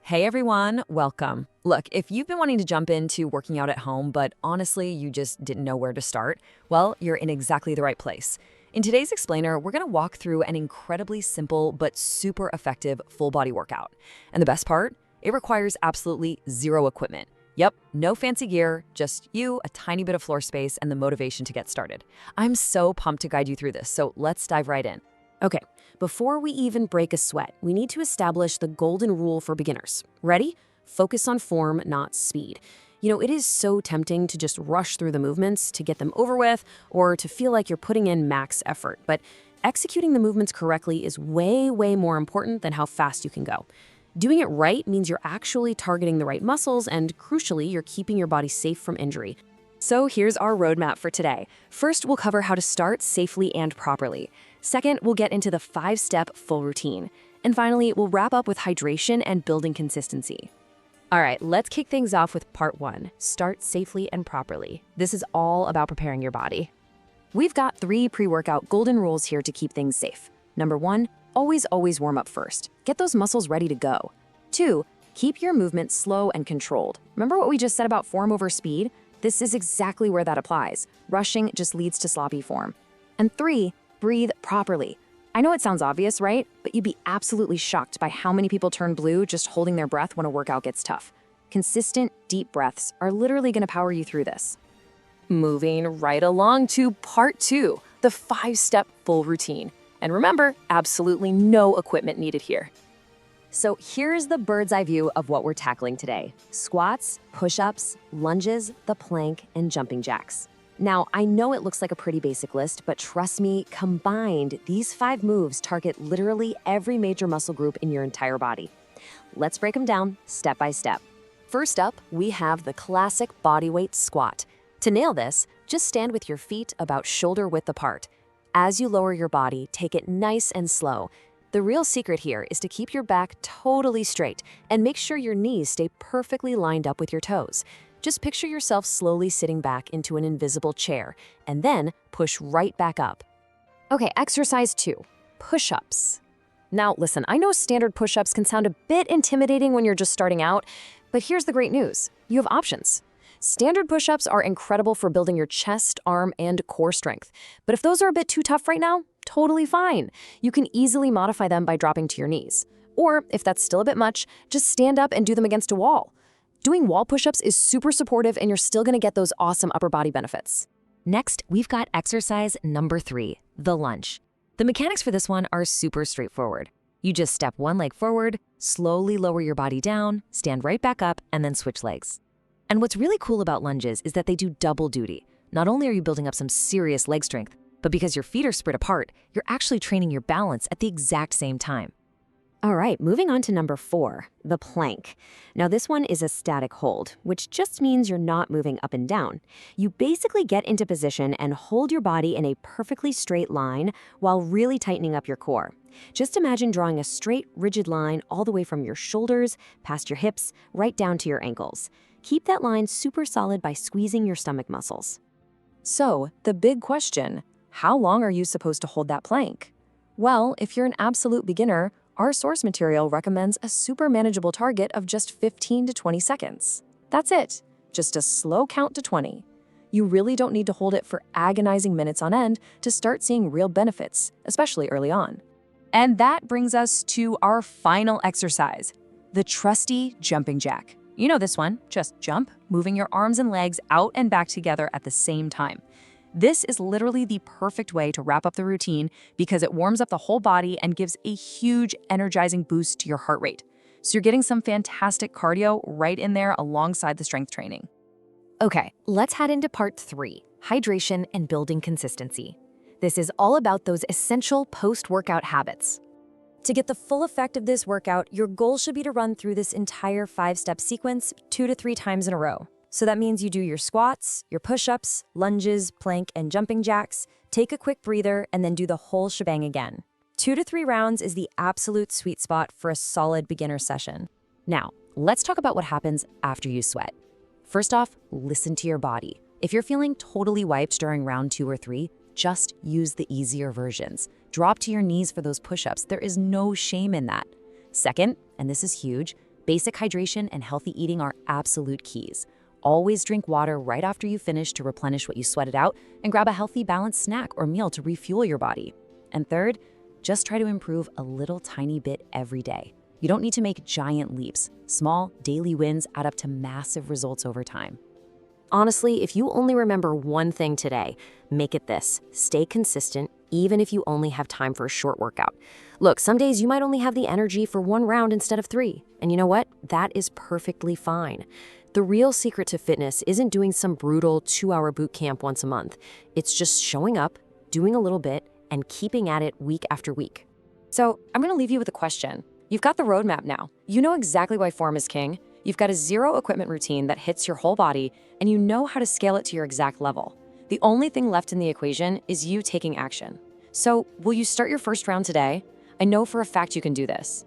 Hey everyone, welcome. Look, if you've been wanting to jump into working out at home, but honestly you just didn't know where to start, well, you're in exactly the right place. In today's explainer, we're going to walk through an incredibly simple but super effective full body workout. And the best part? It requires absolutely zero equipment. Yep, no fancy gear, just you, a tiny bit of floor space, and the motivation to get started. I'm so pumped to guide you through this, so let's dive right in. Okay, before we even break a sweat, we need to establish the golden rule for beginners. Ready? Focus on form, not speed. It is so tempting to just rush through the movements to get them over with or to feel like you're putting in max effort. But executing the movements correctly is way, way more important than how fast you can go. Doing it right means you're actually targeting the right muscles and, crucially, you're keeping your body safe from injury. So here's our roadmap for today. First, we'll cover how to start safely and properly. Second, we'll get into the 5-step full routine. And finally, we'll wrap up with hydration and building consistency. All right, let's kick things off with part 1, start safely and properly. This is all about preparing your body. We've got 3 pre-workout golden rules here to keep things safe. Number 1, always warm up first. Get those muscles ready to go. 2, keep your movement slow and controlled. Remember what we just said about form over speed? This is exactly where that applies. Rushing just leads to sloppy form. And 3, breathe properly. I know it sounds obvious, right? But you'd be absolutely shocked by how many people turn blue just holding their breath when a workout gets tough. Consistent, deep breaths are literally going to power you through this. Moving right along to part 2, the 5-step full routine. And remember, absolutely no equipment needed here. So here's the bird's eye view of what we're tackling today. Squats, push-ups, lunges, the plank, and jumping jacks. Now, I know it looks like a pretty basic list, but trust me, combined, these 5 moves target literally every major muscle group in your entire body. Let's break them down step by step. First up, we have the classic bodyweight squat. To nail this, just stand with your feet about shoulder width apart. As you lower your body, take it nice and slow. The real secret here is to keep your back totally straight and make sure your knees stay perfectly lined up with your toes. Just picture yourself slowly sitting back into an invisible chair and then push right back up. Okay, exercise 2, push-ups. Now listen, I know standard push-ups can sound a bit intimidating when you're just starting out, but here's the great news. You have options. Standard push-ups are incredible for building your chest, arm, and core strength. But if those are a bit too tough right now, totally fine. You can easily modify them by dropping to your knees. Or if that's still a bit much, just stand up and do them against a wall. Doing wall push-ups is super supportive and you're still gonna get those awesome upper body benefits. Next, we've got exercise number 3, the lunge. The mechanics for this one are super straightforward. You just step one leg forward, slowly lower your body down, stand right back up, and then switch legs. And what's really cool about lunges is that they do double duty. Not only are you building up some serious leg strength, but because your feet are spread apart, you're actually training your balance at the exact same time. All right, moving on to number 4, the plank. Now this one is a static hold, which just means you're not moving up and down. You basically get into position and hold your body in a perfectly straight line while really tightening up your core. Just imagine drawing a straight, rigid line all the way from your shoulders, past your hips, right down to your ankles. Keep that line super solid by squeezing your stomach muscles. So, the big question, how long are you supposed to hold that plank? Well, if you're an absolute beginner, our source material recommends a super manageable target of just 15 to 20 seconds. That's it, just a slow count to 20. You really don't need to hold it for agonizing minutes on end to start seeing real benefits, especially early on. And that brings us to our final exercise, the trusty jumping jack. You know this one, just jump, moving your arms and legs out and back together at the same time. This is literally the perfect way to wrap up the routine because it warms up the whole body and gives a huge energizing boost to your heart rate. So you're getting some fantastic cardio right in there alongside the strength training. Okay, let's head into part 3, hydration and building consistency. This is all about those essential post-workout habits. To get the full effect of this workout, your goal should be to run through this entire 5-step sequence 2 to 3 times in a row. So that means you do your squats, your push-ups, lunges, plank, and jumping jacks, take a quick breather, and then do the whole shebang again. 2 to 3 rounds is the absolute sweet spot for a solid beginner session. Now, let's talk about what happens after you sweat. First off, listen to your body. If you're feeling totally wiped during round 2 or 3, just use the easier versions. Drop to your knees for those push-ups. There is no shame in that. Second, and this is huge, Basic hydration and healthy eating are absolute keys. Always drink water right after you finish to replenish what you sweated out, and grab a healthy, balanced snack or meal to refuel your body. And third, just try to improve a little tiny bit every day. You don't need to make giant leaps. Small, daily wins add up to massive results over time. Honestly, if you only remember one thing today, make it this: stay consistent, even if you only have time for a short workout. Look, some days you might only have the energy for one round instead of three. And you know what? That is perfectly fine. The real secret to fitness isn't doing some brutal 2-hour boot camp once a month. It's just showing up, doing a little bit, and keeping at it week after week. So I'm going to leave you with a question. You've got the roadmap now. You know exactly why form is king. You've got a zero equipment routine that hits your whole body, and you know how to scale it to your exact level. The only thing left in the equation is you taking action. So will you start your first round today? I know for a fact you can do this.